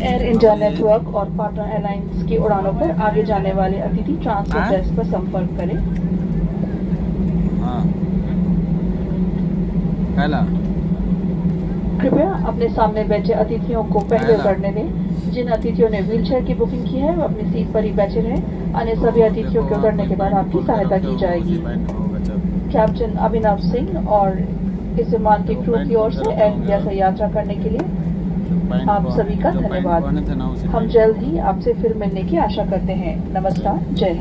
Air India network और partner airlines की उड़ानों पर आगे जाने वाले अतिथि ट्रांसफर डेस्क पर संपर्क करें। कृपया अपने सामने बैठे अतिथियों को पहले बढ़ने दें। जिन अतिथियों ने व्हीलचेयर की बुकिंग की है वो अपनी सीट पर ही बैठे रहें। अन्य सभी अतिथियों के उतरने के बाद आपकी सहायता की जाएगी। कैप्टन अभिनव सिंह और इस विमान की क्रू की ओर से एयर इंडिया से यात्रा करने के लिए आप सभी का धन्यवाद। हम जल्द ही आपसे फिर मिलने की आशा करते हैं। नमस्कार, जय हिंद।